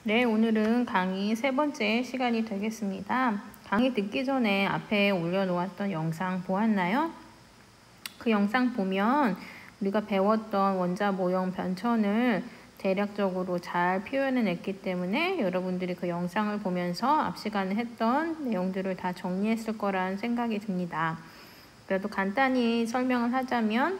네, 오늘은 강의 세 번째 시간이 되겠습니다. 강의 듣기 전에 앞에 올려놓았던 영상 보았나요? 그 영상 보면 우리가 배웠던 원자 모형 변천을 대략적으로 잘 표현해냈기 때문에 여러분들이 그 영상을 보면서 앞 시간에 했던 내용들을 다 정리했을 거란 생각이 듭니다. 그래도 간단히 설명을 하자면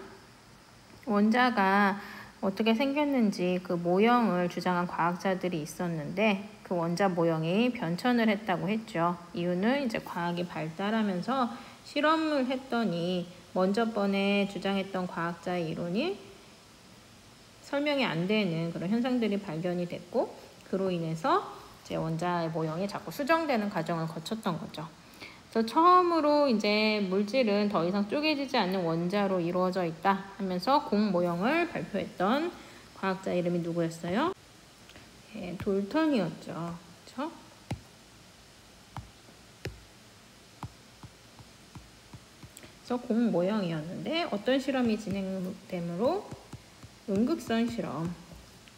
원자가 어떻게 생겼는지 그 모형을 주장한 과학자들이 있었는데 그 원자 모형이 변천을 했다고 했죠. 이유는 이제 과학이 발달하면서 실험을 했더니 먼저 번에 주장했던 과학자의 이론이 설명이 안 되는 그런 현상들이 발견이 됐고 그로 인해서 이제 원자의 모형이 자꾸 수정되는 과정을 거쳤던 거죠. 그래서 처음으로 이제 물질은 더 이상 쪼개지지 않는 원자로 이루어져 있다 하면서 공 모형을 발표했던 과학자 이름이 누구였어요? 네, 돌턴이었죠. 그렇죠? 그래서 공 모형이었는데 어떤 실험이 진행되므로 음극선 실험.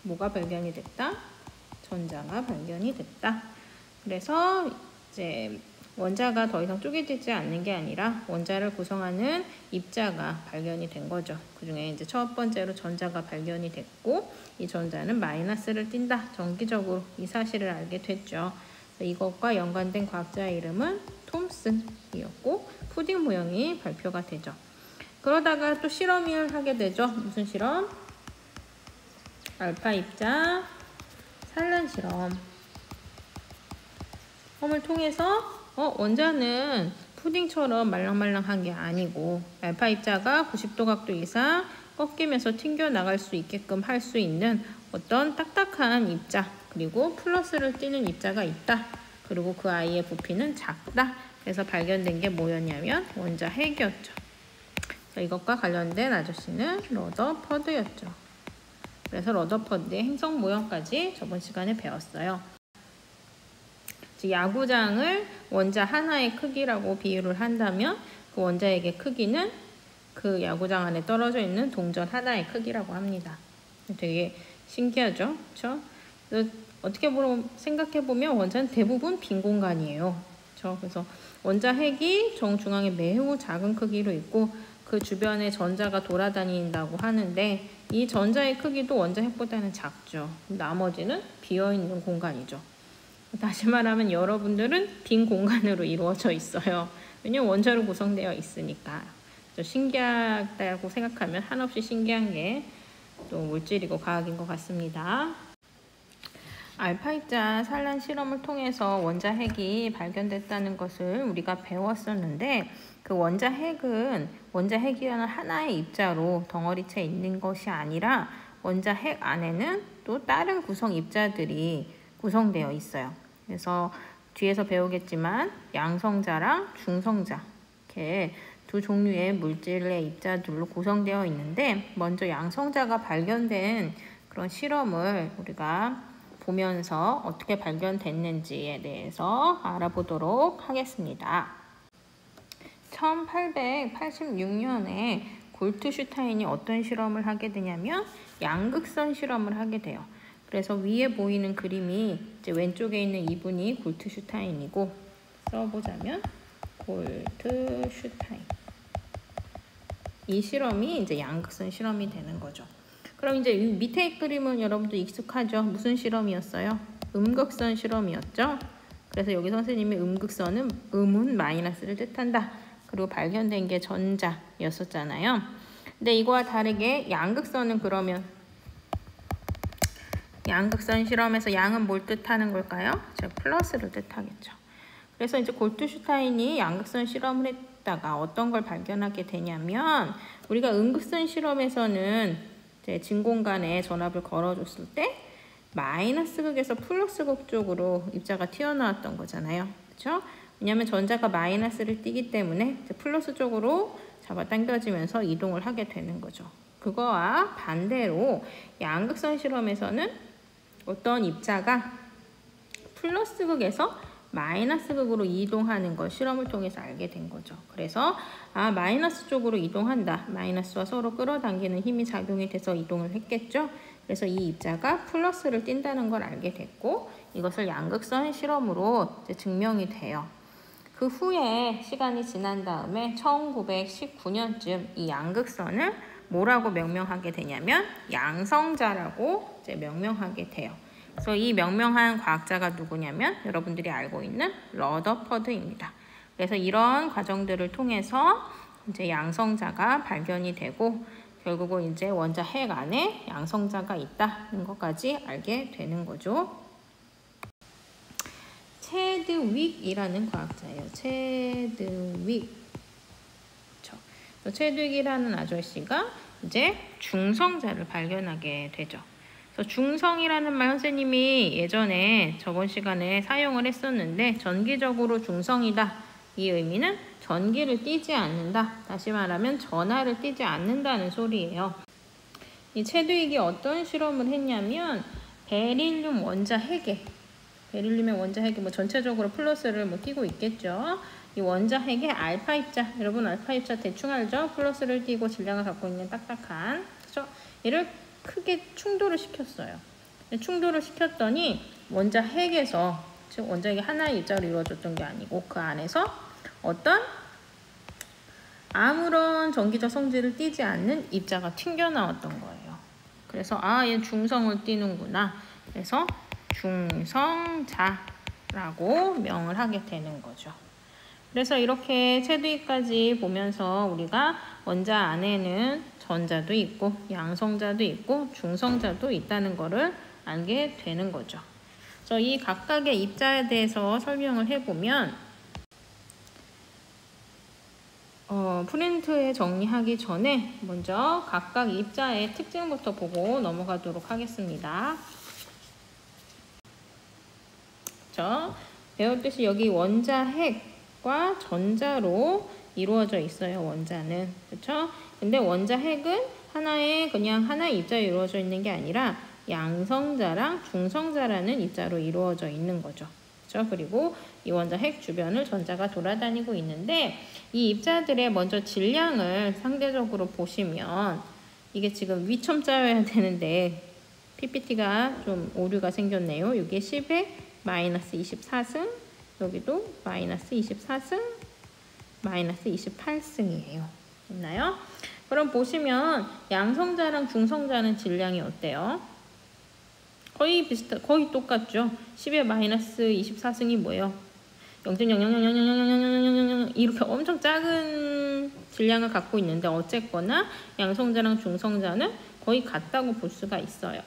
뭐가 발견이 됐다? 전자가 발견이 됐다. 그래서 이제 원자가 더 이상 쪼개지지 않는 게 아니라 원자를 구성하는 입자가 발견이 된 거죠. 그 중에 이제 첫 번째로 전자가 발견이 됐고 이 전자는 마이너스를 띈다. 정기적으로 이 사실을 알게 됐죠. 이것과 연관된 과학자의 이름은 톰슨이었고 푸딩 모형이 발표가 되죠. 그러다가 또 실험을 하게 되죠. 무슨 실험? 알파 입자 산란 실험을 통해서 원자는 푸딩처럼 말랑말랑한 게 아니고 알파 입자가 90도 각도 이상 꺾이면서 튕겨나갈 수 있게끔 할 수 있는 어떤 딱딱한 입자 그리고 플러스를 띄는 입자가 있다. 그리고 그 아이의 부피는 작다. 그래서 발견된 게 뭐였냐면 원자 핵이었죠. 이것과 관련된 아저씨는 러더퍼드였죠. 그래서 러더퍼드의 행성 모형까지 저번 시간에 배웠어요. 야구장을 원자 하나의 크기라고 비유를 한다면 그 원자핵의 크기는 그 야구장 안에 떨어져 있는 동전 하나의 크기라고 합니다. 되게 신기하죠? 그렇죠? 어떻게 생각해보면 원자는 대부분 빈 공간이에요. 그렇죠? 그래서 원자핵이 정중앙에 매우 작은 크기로 있고 그 주변에 전자가 돌아다닌다고 하는데 이 전자의 크기도 원자핵보다는 작죠. 나머지는 비어있는 공간이죠. 다시 말하면 여러분들은 빈 공간으로 이루어져 있어요. 왜냐면 원자로 구성되어 있으니까. 신기하다고 생각하면 한없이 신기한 게 또 물질이고 과학인 것 같습니다. 알파 입자 산란 실험을 통해서 원자핵이 발견됐다는 것을 우리가 배웠었는데 그 원자핵이라는 하나의 입자로 덩어리째 있는 것이 아니라 원자핵 안에는 또 다른 구성 입자들이 구성되어 있어요. 그래서 뒤에서 배우겠지만 양성자랑 중성자 이렇게 두 종류의 물질의 입자들로 구성되어 있는데 먼저 양성자가 발견된 그런 실험을 우리가 보면서 어떻게 발견됐는지에 대해서 알아보도록 하겠습니다. 1886년에 골트슈타인이 어떤 실험을 하게 되냐면 양극선 실험을 하게 돼요. 그래서 위에 보이는 그림이 이제 왼쪽에 있는 이분이 골트슈타인이고 써보자면 골트슈타인. 이 실험이 이제 양극선 실험이 되는 거죠. 그럼 이제 밑에 그림은 여러분도 익숙하죠? 무슨 실험이었어요? 음극선 실험이었죠? 그래서 여기 선생님이 음극선은 음은 마이너스를 뜻한다. 그리고 발견된 게 전자였었잖아요. 근데 이거와 다르게 양극선은 그러면 양극선 실험에서 양은 뭘 뜻하는 걸까요? 플러스를 뜻하겠죠. 그래서 이제 골트슈타인이 양극선 실험을 했다가 어떤 걸 발견하게 되냐면 우리가 음극선 실험에서는 이제 진공관에 전압을 걸어줬을 때 마이너스 극에서 플러스 극 쪽으로 입자가 튀어나왔던 거잖아요. 그렇죠? 왜냐하면 전자가 마이너스를 띄기 때문에 플러스 쪽으로 잡아당겨지면서 이동을 하게 되는 거죠. 그거와 반대로 양극선 실험에서는 어떤 입자가 플러스 극에서 마이너스 극으로 이동하는 걸 실험을 통해서 알게 된 거죠. 그래서 마이너스 쪽으로 이동한다. 마이너스와 서로 끌어당기는 힘이 작용이 돼서 이동을 했겠죠. 그래서 이 입자가 플러스를 띈다는 걸 알게 됐고 이것을 양극선 실험으로 이제 증명이 돼요. 그 후에 시간이 지난 다음에 1919년쯤 이 양극선을 뭐라고 명명하게 되냐면 양성자라고 이제 명명하게 돼요. 그래서 이 명명한 과학자가 누구냐면 여러분들이 알고 있는 러더퍼드입니다. 그래서 이런 과정들을 통해서 이제 양성자가 발견이 되고 결국은 이제 원자 핵 안에 양성자가 있다는 것까지 알게 되는 거죠. 체드윅이라는 과학자예요. 체드윅. 체드윅이라는 아저씨가 이제 중성자를 발견하게 되죠. 그래서 중성이라는 말 선생님이 예전에 저번 시간에 사용을 했었는데 전기적으로 중성이다. 이 의미는 전기를 띠지 않는다. 다시 말하면 전하를 띠지 않는다는 소리예요. 이 체드윅이 어떤 실험을 했냐면 베릴륨 원자 핵에 베릴륨의 원자 핵이 뭐 전체적으로 플러스를 뭐 띄고 있겠죠. 이 원자 핵의 알파 입자, 여러분 알파 입자 대충 알죠? 플러스를 띄고 질량을 갖고 있는 딱딱한, 그렇죠? 얘를 크게 충돌을 시켰어요. 충돌을 시켰더니 원자 핵에서, 즉 원자 핵이 하나의 입자로 이루어졌던 게 아니고 그 안에서 어떤 아무런 전기적 성질을 띠지 않는 입자가 튕겨나왔던 거예요. 그래서 얘 중성을 띠는구나. 그래서 중성자라고 명을 하게 되는 거죠. 그래서 이렇게 체드윅까지 보면서 우리가 원자 안에는 전자도 있고 양성자도 있고 중성자도 있다는 것을 알게 되는 거죠. 그래서 이 각각의 입자에 대해서 설명을 해보면 프린트에 정리하기 전에 먼저 각각 입자의 특징부터 보고 넘어가도록 하겠습니다. 배웠듯이 여기 원자 핵과 전자로 이루어져 있어요. 원자는. 그렇죠? 근데 원자 핵은 그냥 하나의 입자로 이루어져 있는 게 아니라 양성자랑 중성자라는 입자로 이루어져 있는 거죠. 그렇죠? 그리고 이 원자 핵 주변을 전자가 돌아다니고 있는데 이 입자들의 먼저 질량을 상대적으로 보시면 이게 지금 위첨자여야 되는데 PPT가 좀 오류가 생겼네요. 이게 10에 마이너스 24승, 여기도 마이너스 24승, 마이너스 28승이에요. 있나요? 그럼 보시면 양성자랑 중성자는 질량이 어때요? 거의 똑같죠? 10에 마이너스 24승이 뭐예요? 0.000000000 이렇게 엄청 작은 질량을 갖고 있는데 어쨌거나 양성자랑 중성자는 거의 같다고 볼 수가 있어요.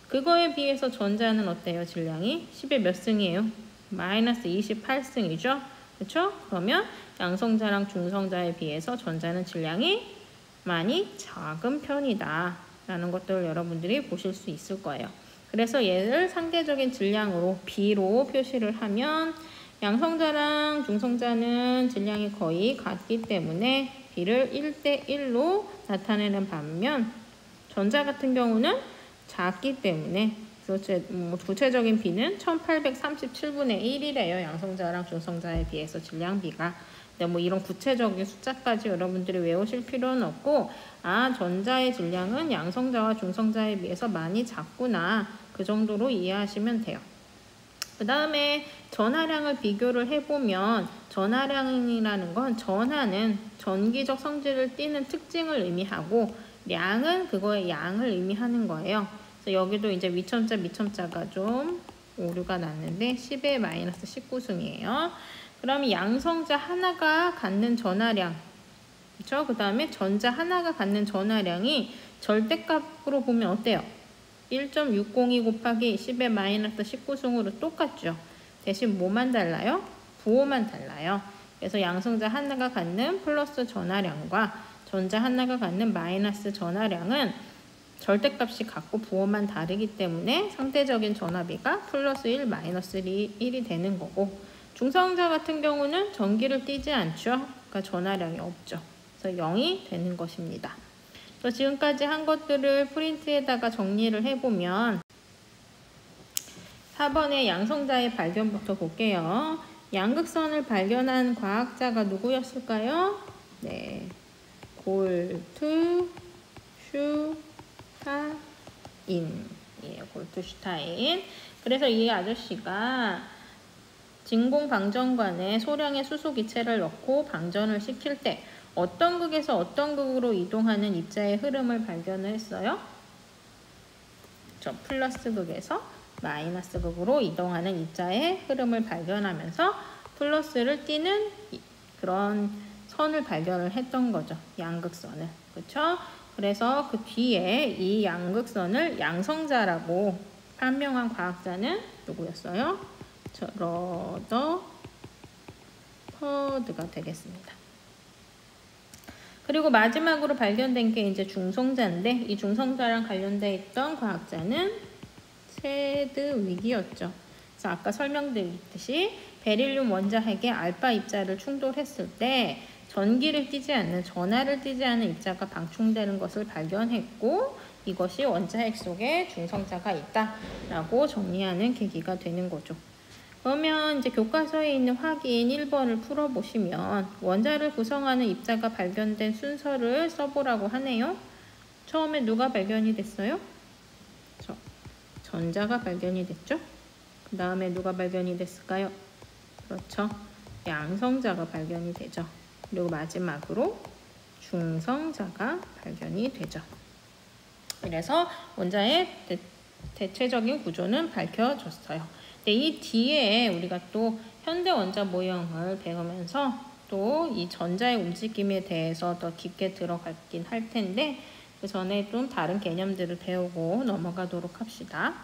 그거에 비해서 전자는 어때요? 질량이 10에 몇 승이에요? 마이너스 28승이죠? 그렇죠? 그러면 양성자랑 중성자에 비해서 전자는 질량이 많이 작은 편이다 라는 것들을 여러분들이 보실 수 있을 거예요. 그래서 얘를 상대적인 질량으로 B로 표시를 하면 양성자랑 중성자는 질량이 거의 같기 때문에 B를 1대1로 나타내는 반면 전자 같은 경우는 작기 때문에 구체적인 B는 1837분의 1이래요. 양성자랑 중성자에 비해서 질량 B가. 근데 뭐 이런 구체적인 숫자까지 여러분들이 외우실 필요는 없고 전자의 질량은 양성자와 중성자에 비해서 많이 작구나. 그 정도로 이해하시면 돼요. 그 다음에 전하량을 비교를 해보면 전하량이라는 건 전하는 전기적 성질을 띠는 특징을 의미하고 량은 그거의 양을 의미하는 거예요. 그래서 여기도 이제 위첨자, 미첨자가 좀 오류가 났는데 10에 마이너스 19승이에요. 그럼 양성자 하나가 갖는 전하량, 그렇죠? 그 다음에 전자 하나가 갖는 전하량이 절대값으로 보면 어때요? 1.602 곱하기 10의 마이너스 19승으로 똑같죠. 대신 뭐만 달라요? 부호만 달라요. 그래서 양성자 하나가 갖는 플러스 전하량과 전자 하나가 갖는 마이너스 전하량은 절대값이 같고 부호만 다르기 때문에 상대적인 전하비가 플러스 1, 마이너스 1이 되는 거고 중성자 같은 경우는 전기를 띠지 않죠. 그러니까 전하량이 없죠. 그래서 0이 되는 것입니다. 지금까지 한 것들을 프린트에다가 정리를 해보면 4번의 양성자의 발견부터 볼게요. 양극선을 발견한 과학자가 누구였을까요? 네, 골트, 슈, 골트슈타인. 그래서 이 아저씨가 진공 방전관에 소량의 수소 기체를 넣고 방전을 시킬 때 어떤 극에서 어떤 극으로 이동하는 입자의 흐름을 발견을 했어요? 저 플러스 극에서 마이너스 극으로 이동하는 입자의 흐름을 발견하면서 플러스를 띠는 그런 선을 발견을 했던 거죠. 양극선을. 그렇죠? 그래서 그 뒤에 이 양극선을 양성자라고 판명한 과학자는 누구였어요? 러더퍼드가 되겠습니다. 그리고 마지막으로 발견된 게 이제 중성자인데 이 중성자랑 관련돼 있던 과학자는 체드윅이었죠. 그래서 아까 설명드렸듯이 베릴륨 원자핵에 알파 입자를 충돌했을 때 전기를 띠지 않는 전하를 띠지 않는 입자가 방충되는 것을 발견했고 이것이 원자핵 속에 중성자가 있다라고 정리하는 계기가 되는 거죠. 그러면 이제 교과서에 있는 확인 1번을 풀어보시면 원자를 구성하는 입자가 발견된 순서를 써보라고 하네요. 처음에 누가 발견이 됐어요? 전자가 발견이 됐죠? 그 다음에 누가 발견이 됐을까요? 그렇죠. 양성자가 발견이 되죠. 그리고 마지막으로 중성자가 발견이 되죠. 그래서 원자의 대체적인 구조는 밝혀졌어요. 근데 이 뒤에 우리가 또 현대 원자 모형을 배우면서 또 이 전자의 움직임에 대해서 더 깊게 들어가긴 할 텐데 그 전에 좀 다른 개념들을 배우고 넘어가도록 합시다.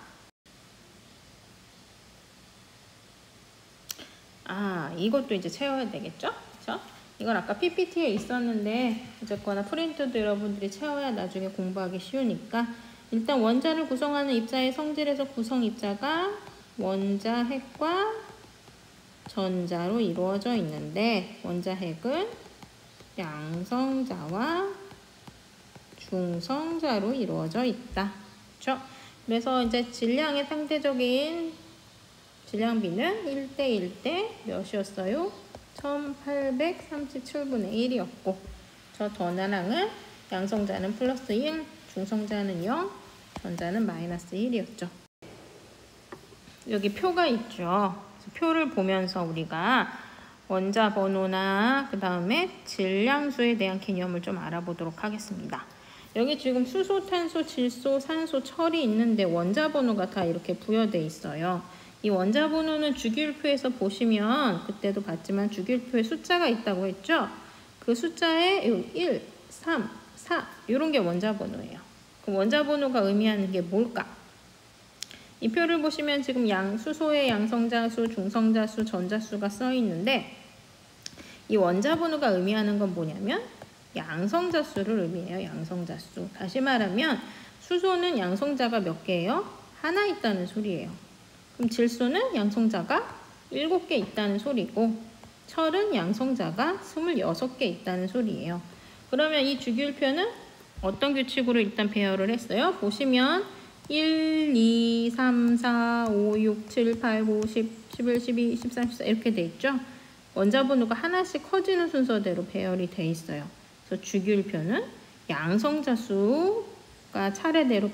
이것도 이제 채워야 되겠죠? 그쵸? 이건 아까 PPT에 있었는데 어쨌거나 프린트도 여러분들이 채워야 나중에 공부하기 쉬우니까 일단 원자를 구성하는 입자의 성질에서 구성 입자가 원자핵과 전자로 이루어져 있는데 원자핵은 양성자와 중성자로 이루어져 있다. 그렇죠? 그래서 이제 질량의 상대적인 질량비는 1대1 대 몇이었어요? 1837분의 1이었고 저 전하량은 양성자는 플러스 1, 중성자는 0, 전자는 마이너스 1이었죠. 여기 표가 있죠. 표를 보면서 우리가 원자 번호나 그 다음에 질량수에 대한 개념을 좀 알아보도록 하겠습니다. 여기 지금 수소, 탄소, 질소, 산소, 철이 있는데 원자 번호가 다 이렇게 부여되어 있어요. 이 원자 번호는 주기율표에서 보시면 그때도 봤지만 주기율표에 숫자가 있다고 했죠. 그 숫자에 1, 3, 4 이런 게 원자 번호예요. 그 원자 번호가 의미하는 게 뭘까? 이 표를 보시면 지금 수소의 양성자수, 중성자수, 전자수가 써 있는데 이 원자 번호가 의미하는 건 뭐냐면 양성자수를 의미해요. 양성자수. 다시 말하면 수소는 양성자가 몇 개예요? 하나 있다는 소리예요. 그럼 질소는 양성자가 7개 있다는 소리고 철은 양성자가 26개 있다는 소리예요. 그러면 이 주기율표는 어떤 규칙으로 일단 배열을 했어요? 보시면 1, 2, 3, 4, 5, 6, 7, 8, 9, 10, 11, 12, 13, 14 이렇게 돼 있죠? 원자 번호가 하나씩 커지는 순서대로 배열이 돼 있어요. 그래서 주기율표는 양성자수가 차례대로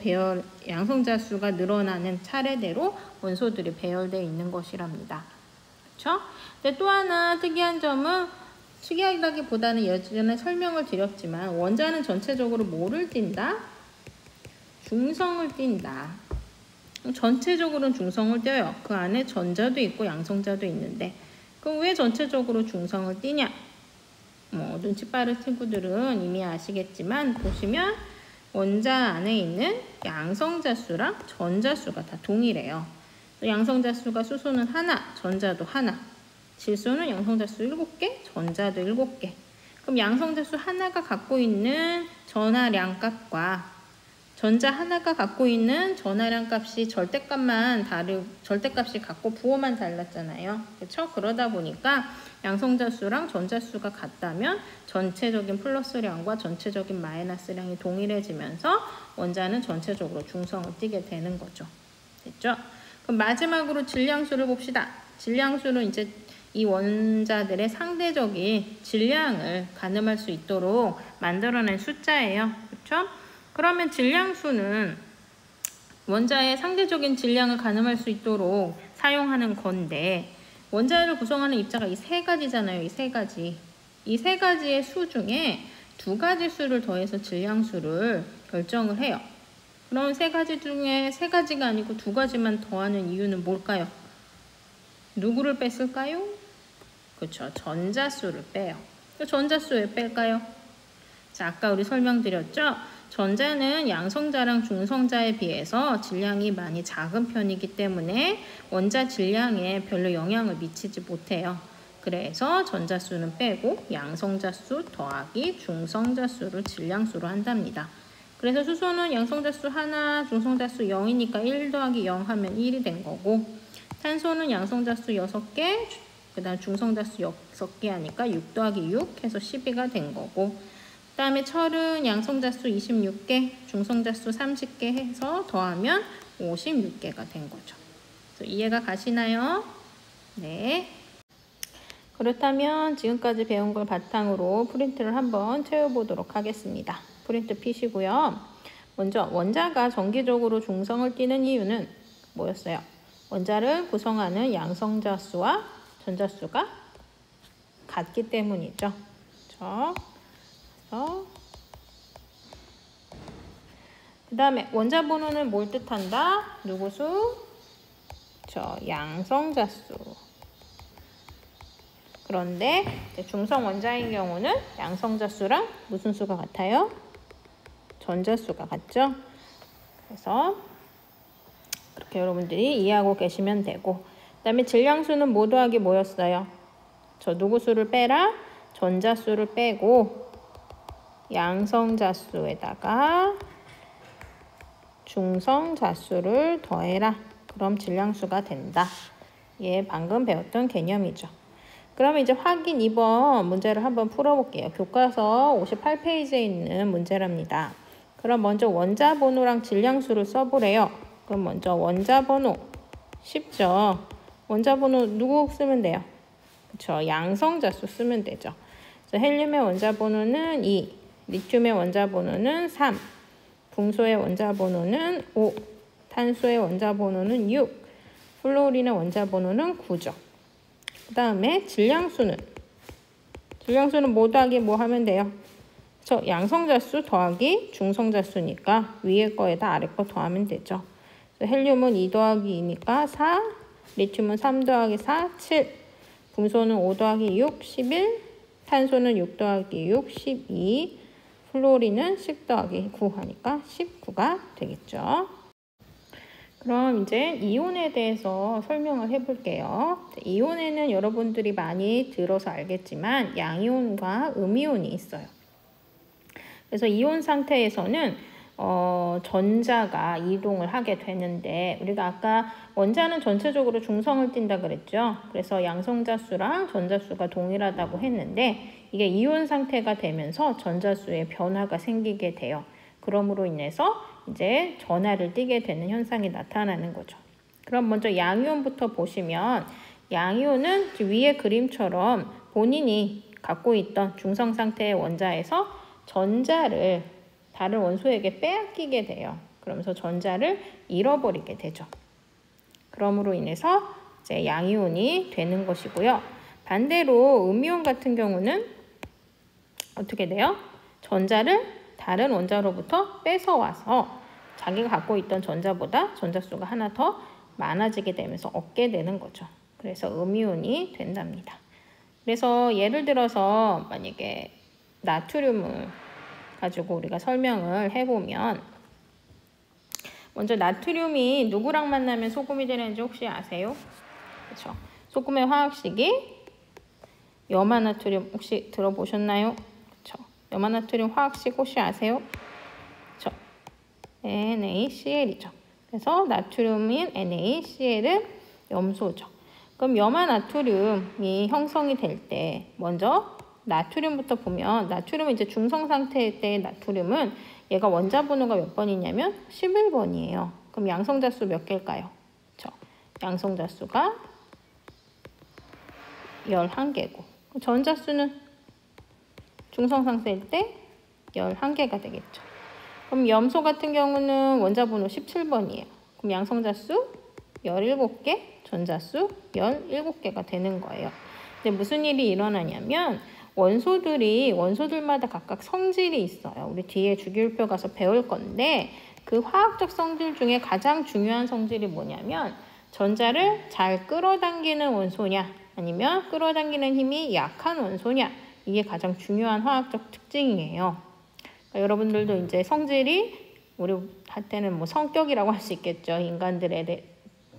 양성자수가 늘어나는 차례대로 원소들이 배열되어 있는 것이랍니다. 그렇죠? 근데 또 하나 특이한 점은 특이하다기보다는 예전에 설명을 드렸지만 원자는 전체적으로 뭐를 띈다? 중성을 띈다. 전체적으로는 중성을 띄어요. 그 안에 전자도 있고 양성자도 있는데 그럼 왜 전체적으로 중성을 띄냐? 눈치 빠른 친구들은 이미 아시겠지만 보시면 원자 안에 있는 양성자수랑 전자수가 다 동일해요. 양성자수가 수소는 하나, 전자도 하나. 질소는 양성자수 7개, 전자도 7개. 그럼 양성자수 하나가 갖고 있는 전하량 값과 전자 하나가 갖고 있는 전하량 값이 절대값이 갖고 부호만 달랐잖아요. 그렇죠? 그러다 보니까 양성자수랑 전자수가 같다면 전체적인 플러스량과 전체적인 마이너스량이 동일해지면서 원자는 전체적으로 중성을 띠게 되는 거죠. 됐죠? 그럼 마지막으로 질량수를 봅시다. 질량수는 이제 이 원자들의 상대적인 질량을 가늠할 수 있도록 만들어낸 숫자예요. 그렇죠? 그러면 질량수는 원자의 상대적인 질량을 가늠할 수 있도록 사용하는 건데 원자를 구성하는 입자가 이 세 가지잖아요. 이 세 가지. 이 세 가지의 수 중에 두 가지 수를 더해서 질량수를 결정을 해요. 그럼 세 가지 중에 세 가지가 아니고 두 가지만 더하는 이유는 뭘까요? 누구를 뺐을까요? 그렇죠. 전자수를 빼요. 전자수 왜 뺄까요? 자, 아까 우리 설명드렸죠? 전자는 양성자랑 중성자에 비해서 질량이 많이 작은 편이기 때문에 원자 질량에 별로 영향을 미치지 못해요. 그래서 전자수는 빼고 양성자수 더하기 중성자수를 질량수로 한답니다. 그래서 수소는 양성자수 하나, 중성자수 0이니까 1 더하기 0 하면 1이 된 거고 탄소는 양성자수 6개, 그 다음 중성자수 6개 하니까 6 더하기 6 해서 12가 된 거고 그 다음에 철은 양성자수 26개, 중성자수 30개 해서 더하면 56개가 된 거죠. 그래서 이해가 가시나요? 네. 그렇다면 지금까지 배운 걸 바탕으로 프린트를 한번 채워보도록 하겠습니다. 프린트 피시고요. 먼저 원자가 정기적으로 중성을 띠는 이유는 뭐였어요? 원자를 구성하는 양성자수와 전자수가 같기 때문이죠. 그 다음에 원자 번호는 뭘 뜻한다? 누구수? 양성자수. 그런데 중성 원자인 경우는 양성자수랑 무슨 수가 같아요? 전자수가 같죠? 그래서 그렇게 여러분들이 이해하고 계시면 되고 그 다음에 질량수는 뭐 더하기 뭐였어요? 누구수를 빼라? 전자수를 빼고 양성자수에다가 중성자수를 더해라. 그럼 질량수가 된다. 예, 방금 배웠던 개념이죠. 그러면 이제 확인 2번 문제를 한번 풀어볼게요. 교과서 58페이지에 있는 문제랍니다. 그럼 먼저 원자 번호랑 질량수를 써보래요. 그럼 먼저 원자 번호 쉽죠. 원자 번호 누구 쓰면 돼요? 그쵸, 양성자수 쓰면 되죠. 그래서 헬륨의 원자 번호는 2, 리튬의 원자 번호는 3, 붕소의 원자 번호는 5, 탄소의 원자 번호는 6, 플로린의 원자 번호는 9죠. 그 다음에 질량수는 뭐 더하기 뭐 하면 돼요? 양성자수 더하기 중성자수니까 위에 거에다 아래 거 더하면 되죠. 그래서 헬륨은 2 더하기 2니까 4, 리튬은 3 더하기 4, 7, 붕소는 5 더하기 6, 11, 탄소는 6 더하기 6, 12, 플로린은 10 더하기 9 하니까 19가 되겠죠. 그럼 이제 이온에 대해서 설명을 해볼게요. 이온에는 여러분들이 많이 들어서 알겠지만 양이온과 음이온이 있어요. 그래서 이온 상태에서는 전자가 이동을 하게 되는데 우리가 아까 원자는 전체적으로 중성을 띈다 그랬죠. 그래서 양성자수랑 전자수가 동일하다고 했는데 이게 이온 상태가 되면서 전자수의 변화가 생기게 돼요. 그러므로 인해서 이제 전하를 띠게 되는 현상이 나타나는 거죠. 그럼 먼저 양이온부터 보시면 양이온은 위의 그림처럼 본인이 갖고 있던 중성 상태의 원자에서 전자를 다른 원소에게 빼앗기게 돼요. 그러면서 전자를 잃어버리게 되죠. 그러므로 인해서 이제 양이온이 되는 것이고요. 반대로 음이온 같은 경우는 어떻게 돼요? 전자를 다른 원자로부터 뺏어와서 자기가 갖고 있던 전자보다 전자수가 하나 더 많아지게 되면서 얻게 되는 거죠. 그래서 음이온이 된답니다. 그래서 예를 들어서 만약에 나트륨을 가지고 우리가 설명을 해보면 먼저 나트륨이 누구랑 만나면 소금이 되는지 혹시 아세요? 그렇죠. 소금의 화학식이 염화나트륨 혹시 들어보셨나요? 그렇죠. 염화나트륨 화학식 혹시 아세요? 그렇죠. NaCl이죠. 그래서 나트륨인 NaCl은 염소죠. 그럼 염화나트륨이 형성이 될 때 먼저 나트륨부터 보면 나트륨은 이제 중성 상태일 때 나트륨은 얘가 원자 번호가 몇 번이냐면 11번이에요. 그럼 양성자수 몇 개일까요? 그렇죠. 양성자수가 11개고 전자수는 중성 상태일 때 11개가 되겠죠. 그럼 염소 같은 경우는 원자 번호 17번이에요. 그럼 양성자수 17개, 전자수 17개가 되는 거예요. 근데 무슨 일이 일어나냐면 원소들마다 각각 성질이 있어요. 우리 뒤에 주기율표 가서 배울 건데 그 화학적 성질 중에 가장 중요한 성질이 뭐냐면 전자를 잘 끌어당기는 원소냐 아니면 끌어당기는 힘이 약한 원소냐, 이게 가장 중요한 화학적 특징이에요. 그러니까 여러분들도 이제 성질이 우리한테는 뭐 성격이라고 할 수 있겠죠. 인간들에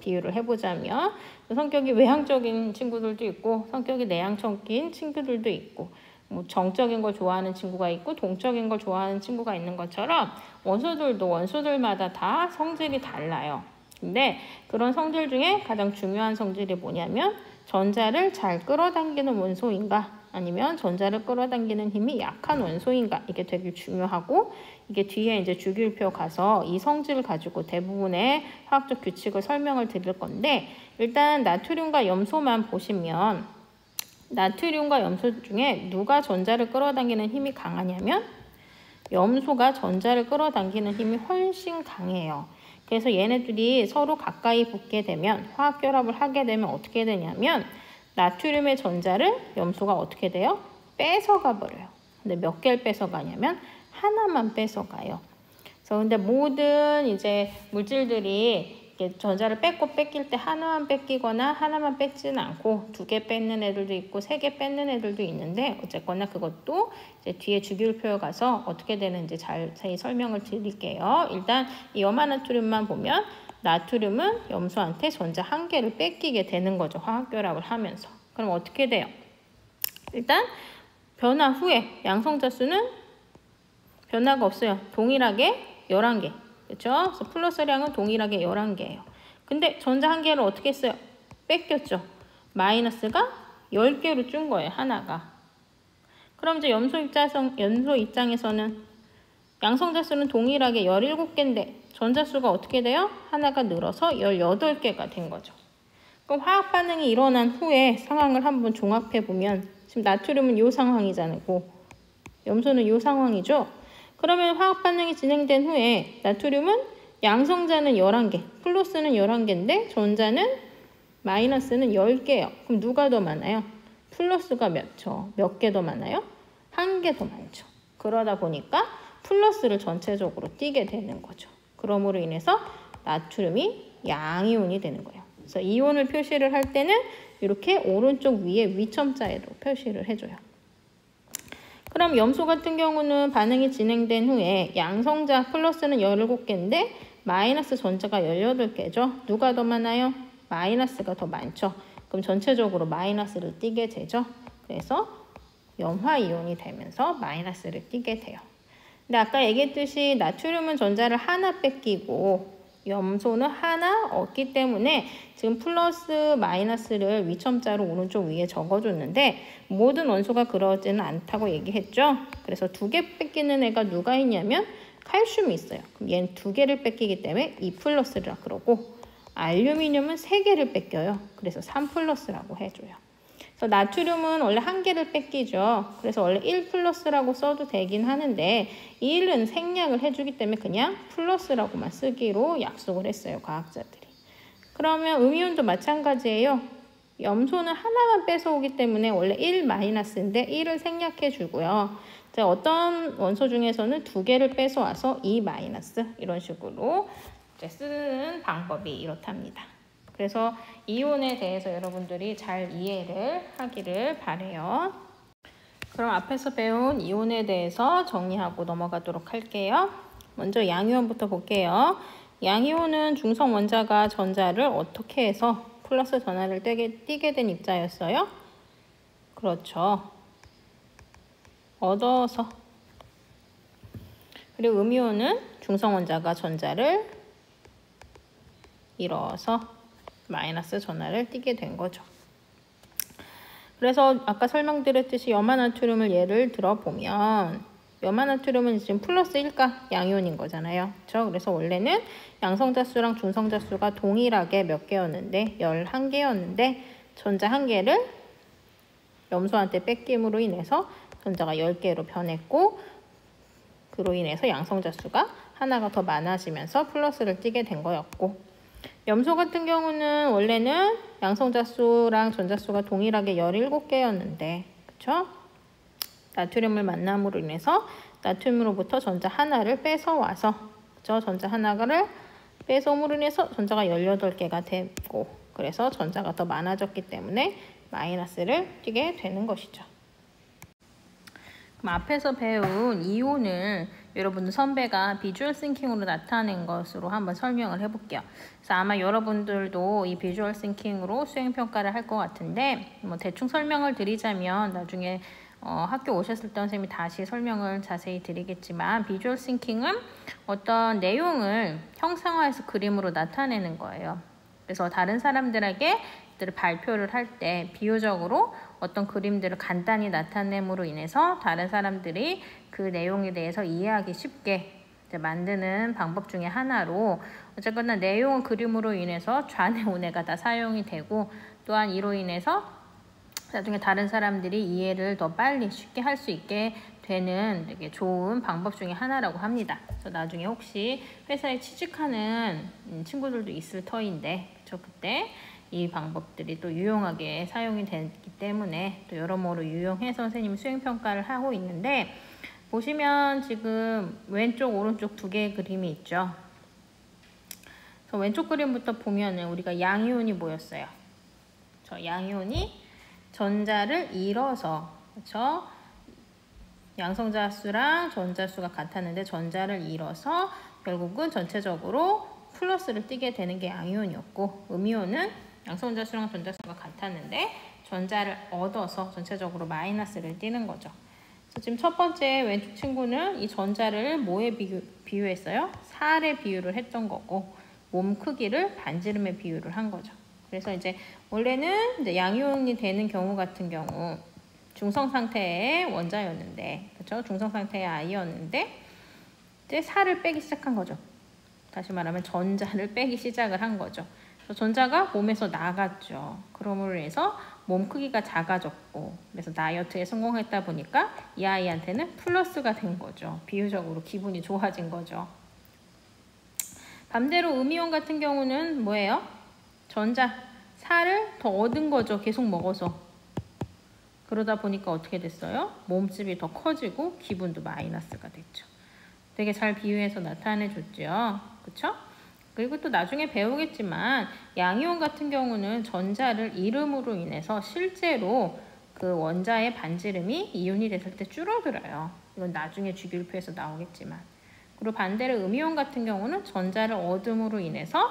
비유를 해보자면 성격이 외향적인 친구들도 있고 성격이 내향적인 친구들도 있고 뭐 정적인 걸 좋아하는 친구가 있고 동적인 걸 좋아하는 친구가 있는 것처럼 원소들도 원소들마다 다 성질이 달라요. 근데 그런 성질 중에 가장 중요한 성질이 뭐냐면 전자를 잘 끌어당기는 원소인가 아니면 전자를 끌어당기는 힘이 약한 원소인가, 이게 되게 중요하고 이게 뒤에 이제 주기율표 가서 이 성질을 가지고 대부분의 화학적 규칙을 설명을 드릴 건데 일단 나트륨과 염소만 보시면 나트륨과 염소 중에 누가 전자를 끌어당기는 힘이 강하냐면 염소가 전자를 끌어당기는 힘이 훨씬 강해요. 그래서 얘네들이 서로 가까이 붙게 되면 화학결합을 하게 되면 어떻게 되냐면 나트륨의 전자를 염소가 어떻게 돼요? 뺏어가 버려요. 근데 몇 개를 뺏어가냐면 하나만 뺏어가요. 그래서 근데 모든 이제 물질들이 전자를 뺏길 때 하나만 뺏기거나 하나만 뺏지는 않고 2개 뺏는 애들도 있고 3개 뺏는 애들도 있는데 어쨌거나 그것도 이제 뒤에 주기율표에 가서 어떻게 되는지 자세히 설명을 드릴게요. 일단 이 염화나트륨만 보면 나트륨은 염소한테 전자 1개를 뺏기게 되는 거죠. 화학결합을 하면서. 그럼 어떻게 돼요? 일단 변화 후에 양성자수는 변화가 없어요. 동일하게 11개. 그렇죠? 그래서 플러스량은 동일하게 11개예요. 근데 전자 1개를 어떻게 했어요? 뺏겼죠. 마이너스가 10개로 준 거예요. 하나가. 그럼 이제 염소 입장에서는 양성자수는 동일하게 17개인데 전자수가 어떻게 돼요? 하나가 늘어서 18개가 된 거죠. 그럼 화학 반응이 일어난 후에 상황을 한번 종합해 보면 지금 나트륨은 이 상황이잖아요. 염소는 이 상황이죠. 그러면 화학 반응이 진행된 후에 나트륨은 양성자는 11개, 플러스는 11개인데 전자는 마이너스는 10개예요. 그럼 누가 더 많아요? 플러스가 몇 개 더 많아요? 1개 더 많죠. 그러다 보니까 플러스를 전체적으로 띄게 되는 거죠. 그러므로 인해서 나트륨이 양이온이 되는 거예요. 그래서 이온을 표시를 할 때는 이렇게 오른쪽 위에 위첨자에도 표시를 해줘요. 그럼 염소 같은 경우는 반응이 진행된 후에 양성자 플러스는 17개인데 마이너스 전자가 18개죠. 누가 더 많아요? 마이너스가 더 많죠. 그럼 전체적으로 마이너스를 띄게 되죠. 그래서 염화이온이 되면서 마이너스를 띄게 돼요. 근데 아까 얘기했듯이 나트륨은 전자를 하나 뺏기고 염소는 하나 얻기 때문에 지금 플러스 마이너스를 위첨자로 오른쪽 위에 적어줬는데 모든 원소가 그러지는 않다고 얘기했죠. 그래서 2개 뺏기는 애가 누가 있냐면 칼슘이 있어요. 그럼 얘는 2개를 뺏기기 때문에 2 플러스라 그러고 알루미늄은 3개를 뺏겨요. 그래서 3 플러스라고 해줘요. 그래서 나트륨은 원래 1개를 뺏기죠. 그래서 원래 1 플러스라고 써도 되긴 하는데 1은 생략을 해주기 때문에 그냥 플러스라고만 쓰기로 약속을 했어요. 과학자들이. 그러면 음이온도 마찬가지예요. 염소는 하나만 뺏어오기 때문에 원래 1 마이너스인데 1을 생략해 주고요. 어떤 원소 중에서는 2개를 뺏어와서 2 마이너스 이런 식으로 쓰는 방법이 이렇답니다. 그래서 이온에 대해서 여러분들이 잘 이해를 하기를 바래요. 그럼 앞에서 배운 이온에 대해서 정리하고 넘어가도록 할게요. 먼저 양이온부터 볼게요. 양이온은 중성 원자가 전자를 어떻게 해서 플러스 전하를 띄게 된 입자였어요? 그렇죠. 얻어서. 그리고 음이온은 중성 원자가 전자를 잃어서 마이너스 전하를 띄게 된 거죠. 그래서 아까 설명드렸듯이 염화나트륨을 예를 들어보면 염화나트륨은 지금 플러스 1가 양이온인 거잖아요. 그렇죠? 그래서 원래는 양성자수랑 중성자수가 동일하게 몇 개였는데 11개였는데 전자 1개를 염소한테 뺏김으로 인해서 전자가 10개로 변했고 그로 인해서 양성자 수가 하나가 더 많아지면서 플러스를 띄게 된 거였고, 염소 같은 경우는 원래는 양성자 수랑 전자 수가 동일하게 17개였는데, 그쵸? 나트륨을 만남으로 인해서 나트륨으로부터 전자 하나를 뺏어와서, 그쵸? 전자 하나를 뺏어옴으로 인해서 전자가 18개가 되고, 그래서 전자가 더 많아졌기 때문에 마이너스를 띄게 되는 것이죠. 그럼 앞에서 배운 이온을 여러분들 선배가 비주얼 싱킹으로 나타낸 것으로 한번 설명을 해볼게요. 그래서 아마 여러분들도 이 비주얼 싱킹으로 수행평가를 할 것 같은데, 뭐 대충 설명을 드리자면 나중에 학교 오셨을 때 선생님이 다시 설명을 자세히 드리겠지만, 비주얼 싱킹은 어떤 내용을 형상화해서 그림으로 나타내는 거예요. 그래서 다른 사람들에게 발표를 할 때 비유적으로 어떤 그림들을 간단히 나타냄으로 인해서 다른 사람들이 그 내용에 대해서 이해하기 쉽게 만드는 방법 중에 하나로, 어쨌거나 내용은 그림으로 인해서 좌뇌 우뇌가 다 사용이 되고, 또한 이로 인해서 나중에 다른 사람들이 이해를 더 빨리 쉽게 할 수 있게 되는 되게 좋은 방법 중에 하나라고 합니다. 그래서 나중에 혹시 회사에 취직하는 친구들도 있을 터인데, 그때 이 방법들이 또 유용하게 사용이 되기 때문에 또 여러모로 유용해서 선생님이 수행평가를 하고 있는데, 보시면 지금 왼쪽 오른쪽 두 개의 그림이 있죠. 그래서 왼쪽 그림부터 보면은 우리가 양이온이 뭐였어요? 저 양이온이 전자를 잃어서, 그렇죠? 양성자 수랑 전자 수가 같았는데 전자를 잃어서 결국은 전체적으로 플러스를 띄게 되는 게 양이온이었고, 음이온은 양성자 수랑 전자 수가 같았는데 전자를 얻어서 전체적으로 마이너스를 띄는 거죠. 그래서 지금 첫 번째 왼쪽 친구는 이 전자를 뭐에 비유했어요? 살에 비유를 했던 거고, 몸 크기를 반지름에 비유를 한 거죠. 그래서 이제 원래는 이제 양이온이 되는 경우 같은 경우 중성 상태의 원자였는데, 그렇죠? 중성 상태의 아이였는데 이제 살을 빼기 시작한 거죠. 다시 말하면 전자를 빼기 시작을 한 거죠. 그래서 전자가 몸에서 나갔죠. 그러므로 해서 몸 크기가 작아졌고, 그래서 다이어트에 성공했다 보니까 이 아이한테는 플러스가 된 거죠. 비유적으로 기분이 좋아진 거죠. 반대로 음이온 같은 경우는 뭐예요? 전자, 살을 더 얻은 거죠. 계속 먹어서. 그러다 보니까 어떻게 됐어요? 몸집이 더 커지고 기분도 마이너스가 됐죠. 되게 잘 비유해서 나타내줬죠. 그쵸? 그리고 또 나중에 배우겠지만 양이온 같은 경우는 전자를 잃음으로 인해서 실제로 그 원자의 반지름이 이온이 됐을 때 줄어들어요. 이건 나중에 주기율표에서 나오겠지만. 그리고 반대로 음이온 같은 경우는 전자를 얻음으로 인해서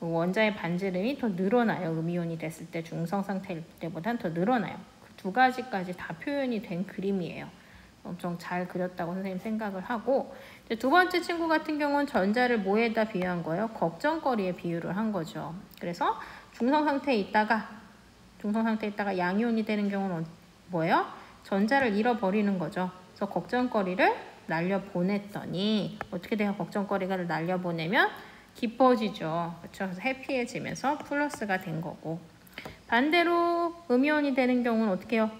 그 원자의 반지름이 더 늘어나요. 음이온이 됐을 때 중성 상태일 때보단 더 늘어나요. 그 두 가지까지 다 표현이 된 그림이에요. 엄청 잘 그렸다고 선생님 생각을 하고, 이제 두 번째 친구 같은 경우는 전자를 뭐에다 비유한 거예요? 걱정거리에 비유를 한 거죠. 그래서 중성 상태에 있다가 양이온이 되는 경우는 뭐예요? 전자를 잃어버리는 거죠. 그래서 걱정거리를 날려보냈더니 어떻게 돼요? 걱정거리를 날려보내면 기뻐지죠. 그렇죠? 그래서 해피해지면서 플러스가 된 거고, 반대로 음이온이 되는 경우는 어떻게 해요?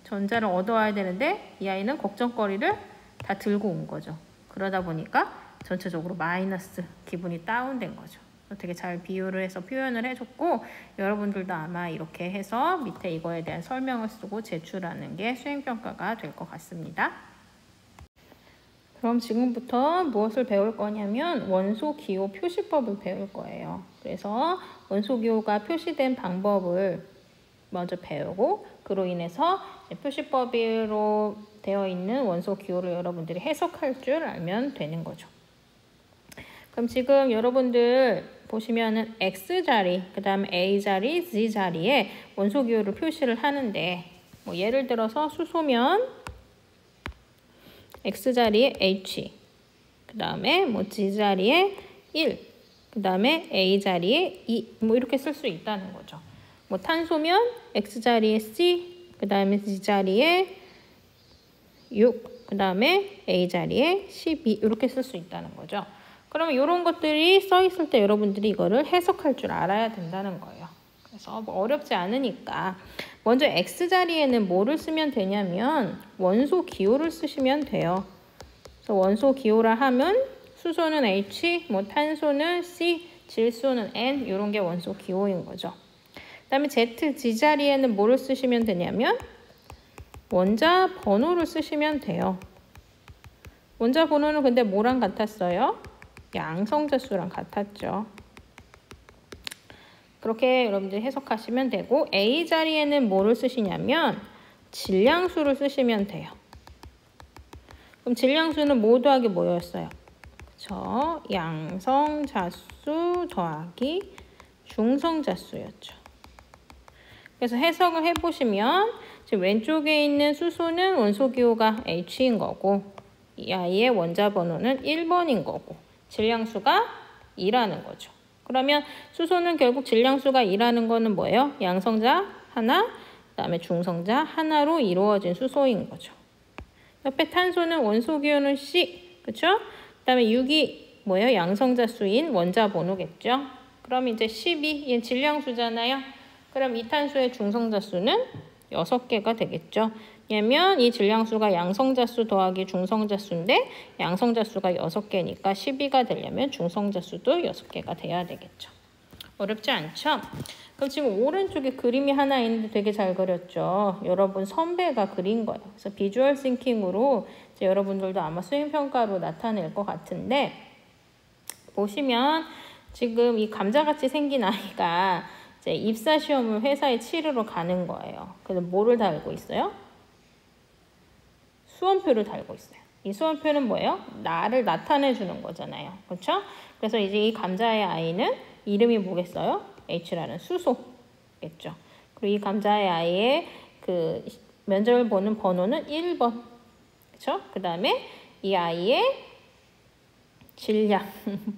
전자를 얻어와야 되는데 이 아이는 걱정거리를 다 들고 온 거죠. 그러다 보니까 전체적으로 마이너스, 기분이 다운된 거죠. 되게 잘 비유를 해서 표현을 해줬고, 여러분들도 아마 이렇게 해서 밑에 이거에 대한 설명을 쓰고 제출하는 게 수행평가가 될 것 같습니다. 그럼 지금부터 무엇을 배울 거냐면 원소기호 표시법을 배울 거예요. 그래서 원소기호가 표시된 방법을 먼저 배우고, 그로 인해서 표시법으로 되어 있는 원소기호를 여러분들이 해석할 줄 알면 되는 거죠. 그럼 지금 여러분들 보시면은 X자리, 그 다음에 A자리, Z자리에 원소기호를 표시를 하는데, 뭐 예를 들어서 수소면 X자리에 H, 그 다음에 뭐 G자리에 1, 그 다음에 A자리에 2, 뭐 이렇게 쓸 수 있다는 거죠. 뭐 탄소면 X자리에 C, 그 다음에 G자리에 6, 그 다음에 A자리에 12 이렇게 쓸 수 있다는 거죠. 그러면 이런 것들이 써 있을 때 여러분들이 이거를 해석할 줄 알아야 된다는 거예요. 그래서 뭐 어렵지 않으니까 먼저 X자리에는 뭐를 쓰면 되냐면 원소 기호를 쓰시면 돼요. 원소 기호라 하면 수소는 H, 뭐 탄소는 C, 질소는 N 이런 게 원소 기호인 거죠. 그 다음에 Z, Z 자리에는 뭐를 쓰시면 되냐면 원자 번호를 쓰시면 돼요. 원자 번호는 근데 뭐랑 같았어요? 양성자수랑 같았죠. 그렇게 여러분들 해석하시면 되고 A 자리에는 뭐를 쓰시냐면 질량수를 쓰시면 돼요. 그럼 질량수는 뭐 더하기 뭐였어요? 그쵸? 양성자수 더하기 중성자수였죠. 그래서 해석을 해보시면 지금 왼쪽에 있는 수소는 원소기호가 H인 거고 이 아이의 원자 번호는 1번인 거고 질량수가 2라는 거죠. 그러면 수소는 결국 질량수가 2라는 거는 뭐예요? 양성자 하나, 그 다음에 중성자 하나로 이루어진 수소인 거죠. 옆에 탄소는 원소기호는 C, 그쵸? 그 다음에 6이 뭐예요? 양성자수인 원자 번호겠죠? 그럼 이제 12, 얘 질량수잖아요. 그럼 이 탄소의 중성자수는 6개가 되겠죠. 왜냐면 이 질량수가 양성자수 더하기 중성자수인데 양성자수가 6개니까 12가 되려면 중성자수도 6개가 돼야 되겠죠. 어렵지 않죠? 그럼 지금 오른쪽에 그림이 하나 있는데 되게 잘 그렸죠. 여러분 선배가 그린 거예요. 그래서 비주얼 싱킹으로 이제 여러분들도 아마 수행평가로 나타낼 것 같은데 보시면 지금 이 감자같이 생긴 아이가 이제 입사시험을 회사에 치르러 가는 거예요. 그래서 뭐를 달고 있어요? 수험표를 달고 있어요. 이 수험표는 뭐예요? 나를 나타내 주는 거잖아요. 그렇죠? 그래서 이제 이 감자의 아이는 이름이 뭐겠어요? H라는 수소겠죠. 그리고 이 감자의 아이의 그 면접을 보는 번호는 1번. 그렇죠? 그 다음에 이 아이의 질량,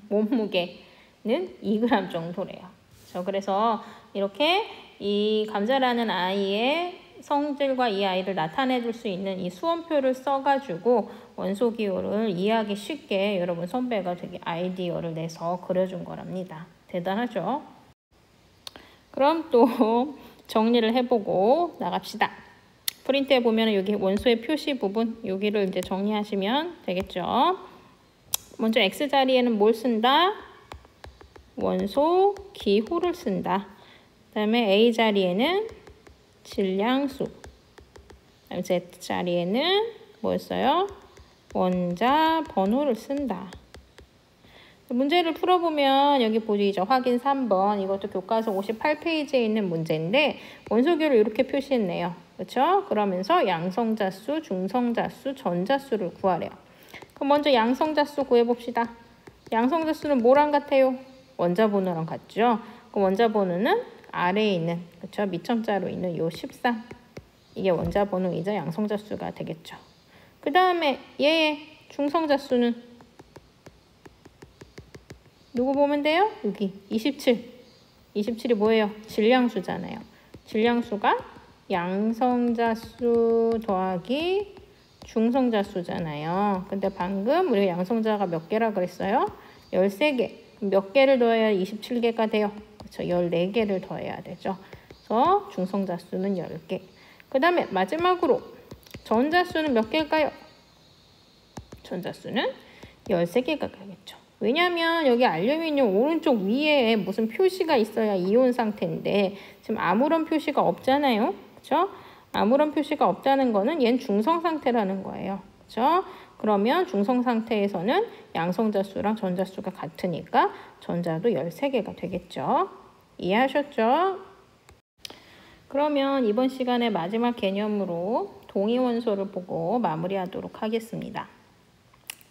몸무게는 2g 정도래요. 그렇죠? 그래서 이렇게 이 감자라는 아이의 성질과 이 아이를 나타내 줄 수 있는 이 수험표를 써가지고 원소기호를 이해하기 쉽게 여러분 선배가 되게 아이디어를 내서 그려준 거랍니다. 대단하죠? 그럼 또 정리를 해보고 나갑시다. 프린트에 보면 여기 원소의 표시 부분 여기를 이제 정리하시면 되겠죠. 먼저 X자리에는 뭘 쓴다? 원소 기호를 쓴다. 그 다음에 A자리에는 질량수. 그다음에 Z자리에는 뭐였어요? 원자 번호를 쓴다. 문제를 풀어보면 여기 보이죠? 확인 3번. 이것도 교과서 58페이지에 있는 문제인데 원소기호를 이렇게 표시했네요. 그렇죠? 그러면서 양성자수, 중성자수, 전자수를 구하래요. 그럼 먼저 양성자수 구해봅시다. 양성자수는 뭐랑 같아요? 원자 번호랑 같죠? 그 원자 번호는 아래에 있는, 그렇죠? 밑점자로 있는 요 13. 이게 원자 번호이자 양성자수가 되겠죠. 그 다음에 얘의 중성자수는 누구 보면 돼요? 여기 27. 27이 뭐예요? 질량수잖아요. 질량수가 양성자수 더하기 중성자수잖아요. 근데 방금 우리가 양성자가 몇 개라 그랬어요? 13개. 몇 개를 더해야 27개가 돼요? 그렇죠. 14개를 더해야 되죠. 그래서 중성자수는 10개. 그 다음에 마지막으로 전자수는 몇 개일까요? 전자수는 13개가 되겠죠. 왜냐하면 여기 알루미늄 오른쪽 위에 무슨 표시가 있어야 이온 상태인데 지금 아무런 표시가 없잖아요. 그렇죠? 아무런 표시가 없다는 거는 얘는 중성 상태라는 거예요. 그렇죠? 그러면 중성 상태에서는 양성자수랑 전자수가 같으니까 전자도 13개가 되겠죠. 이해하셨죠? 그러면 이번 시간의 마지막 개념으로 동위원소를 보고 마무리하도록 하겠습니다.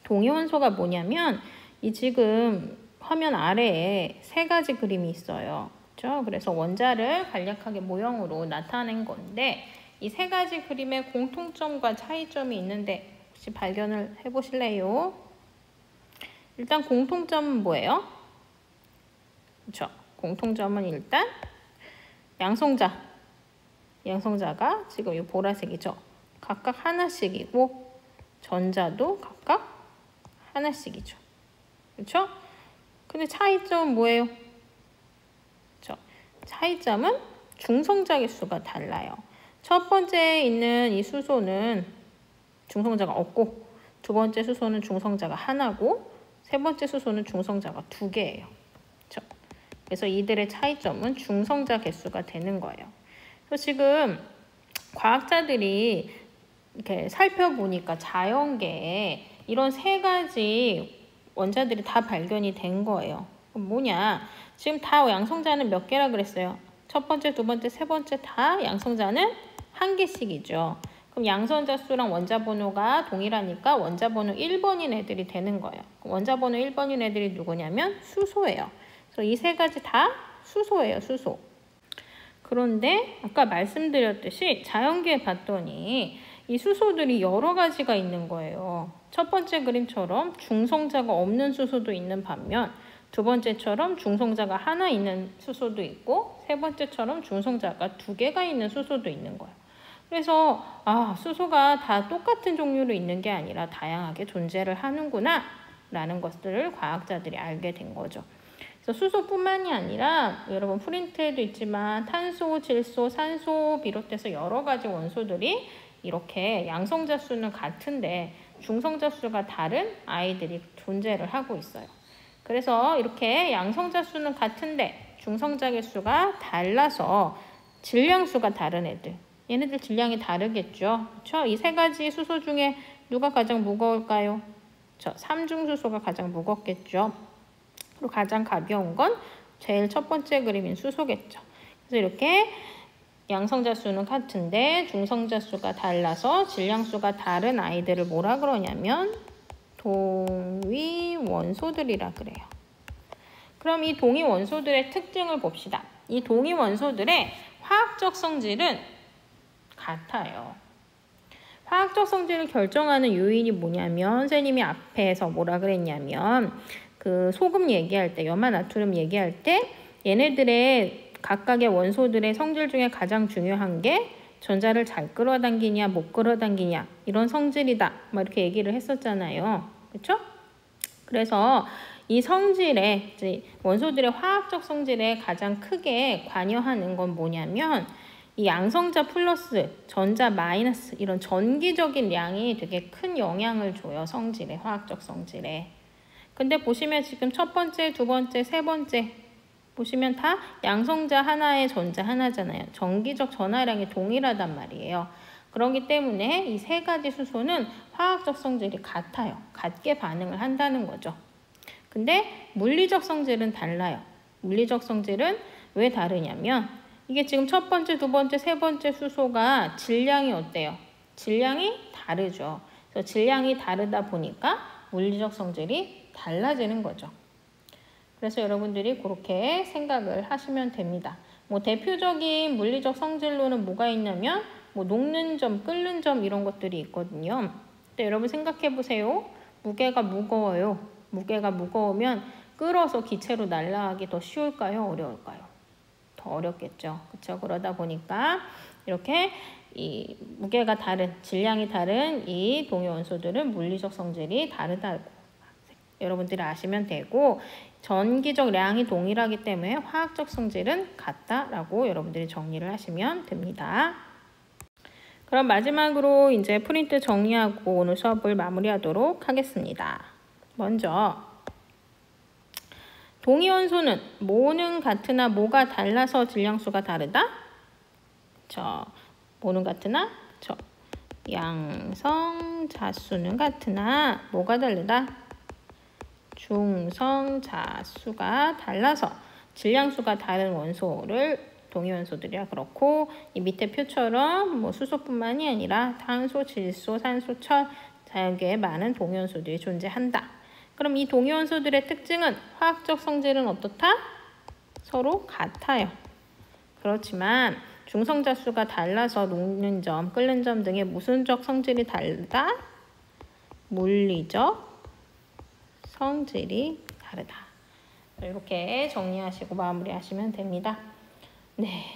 동위원소가 뭐냐면 이 지금 화면 아래에 3가지 그림이 있어요. 그렇죠? 그래서 원자를 간략하게 모형으로 나타낸 건데 이 3가지 그림의 공통점과 차이점이 있는데 혹시 발견을 해보실래요? 일단 공통점은 뭐예요? 그렇죠? 공통점은 일단 양성자가 지금 이 보라색이죠. 각각 하나씩이고 전자도 각각 하나씩이죠. 그렇죠? 근데 차이점은 뭐예요? 그렇죠? 차이점은 중성자 개수가 달라요. 첫 번째에 있는 이 수소는 중성자가 없고 두 번째 수소는 중성자가 하나고 세 번째 수소는 중성자가 2개예요. 그렇죠? 그래서 이들의 차이점은 중성자 개수가 되는 거예요. 그래서 지금 과학자들이 이렇게 살펴보니까 자연계에 이런 3가지 원자들이 다 발견이 된 거예요. 뭐냐? 지금 다 양성자는 몇 개라 그랬어요? 첫 번째, 두 번째, 세 번째 다 양성자는 1개씩이죠. 그럼 양성자 수랑 원자 번호가 동일하니까 원자 번호 1번인 애들이 되는 거예요. 원자 번호 1번인 애들이 누구냐면 수소예요. 그래서 이 3가지 다 수소예요, 수소. 그런데 아까 말씀드렸듯이 자연계에 봤더니 이 수소들이 여러 가지가 있는 거예요. 첫 번째 그림처럼 중성자가 없는 수소도 있는 반면 두 번째처럼 중성자가 하나 있는 수소도 있고 세 번째처럼 중성자가 2개가 있는 수소도 있는 거예요. 그래서 수소가 다 똑같은 종류로 있는 게 아니라 다양하게 존재를 하는구나 라는 것들을 과학자들이 알게 된 거죠. 그래서 수소뿐만이 아니라 여러분 프린트에도 있지만 탄소, 질소, 산소 비롯해서 여러 가지 원소들이 이렇게 양성자 수는 같은데 중성자 수가 다른 아이들이 존재를 하고 있어요. 그래서 이렇게 양성자 수는 같은데 중성자 개수가 달라서 질량수가 다른 애들. 얘네들 질량이 다르겠죠. 그렇죠? 이 3가지 수소 중에 누가 가장 무거울까요? 삼중수소가 가장 무겁겠죠. 그리고 가장 가벼운 건 제일 첫 번째 그림인 수소겠죠. 그래서 이렇게 양성자 수는 같은데 중성자 수가 달라서 질량수가 다른 아이들을 뭐라 그러냐면 동위 원소들이라 그래요. 그럼 이 동위 원소들의 특징을 봅시다. 이 동위 원소들의 화학적 성질은 같아요. 화학적 성질을 결정하는 요인이 뭐냐면 선생님이 앞에서 뭐라 그랬냐면 그 소금 얘기할 때 염화나트륨 얘기할 때 얘네들의 각각의 원소들의 성질 중에 가장 중요한 게 전자를 잘 끌어당기냐 못 끌어당기냐 이런 성질이다 이렇게 얘기를 했었잖아요. 그렇죠? 그래서 이 성질에 원소들의 화학적 성질에 가장 크게 관여하는 건 뭐냐면 이 양성자 플러스 전자 마이너스 이런 전기적인 양이 되게 큰 영향을 줘요. 성질에, 화학적 성질에. 근데 보시면 지금 첫 번째, 두 번째, 세 번째 보시면 다 양성자 하나에 전자 하나잖아요. 전기적 전하량이 동일하단 말이에요. 그렇기 때문에 이 3가지 수소는 화학적 성질이 같아요. 같게 반응을 한다는 거죠. 근데 물리적 성질은 달라요. 물리적 성질은 왜 다르냐면 이게 지금 첫 번째, 두 번째, 세 번째 수소가 질량이 어때요? 질량이 다르죠. 그래서 질량이 다르다 보니까 물리적 성질이 달라지는 거죠. 그래서 여러분들이 그렇게 생각을 하시면 됩니다. 대표적인 물리적 성질로는 뭐가 있냐면 녹는 점, 끓는 점 이런 것들이 있거든요. 근데 여러분 생각해 보세요. 무게가 무거워요. 무게가 무거우면 끌어서 기체로 날아가기 더 쉬울까요? 어려울까요? 더 어렵겠죠. 그렇죠? 그러다 보니까 이렇게 이 무게가 다른, 질량이 다른 이 동위 원소들은 물리적 성질이 다르다고 여러분들이 아시면 되고 전기적 량이 동일하기 때문에 화학적 성질은 같다라고 여러분들이 정리를 하시면 됩니다. 그럼 마지막으로 이제 프린트 정리하고 오늘 수업을 마무리하도록 하겠습니다. 먼저 동위 원소는 모는 같으나 모가 달라서 질량수가 다르다? 모는 같으나 양성자수는 같으나 뭐가 다르다? 중성자수가 달라서 질량수가 다른 원소를 동위 원소들이라 그렇고 이 밑에 표처럼 수소뿐만이 아니라 탄소, 질소, 산소, 철, 자연계에 많은 동위 원소들이 존재한다. 그럼 이 동위 원소들의 특징은 화학적 성질은 어떻다? 서로 같아요. 그렇지만 중성자수가 달라서 녹는 점, 끓는 점 등의 무슨적 성질이 다르다? 물리적 성질이 다르다. 이렇게 정리하시고 마무리하시면 됩니다. 네.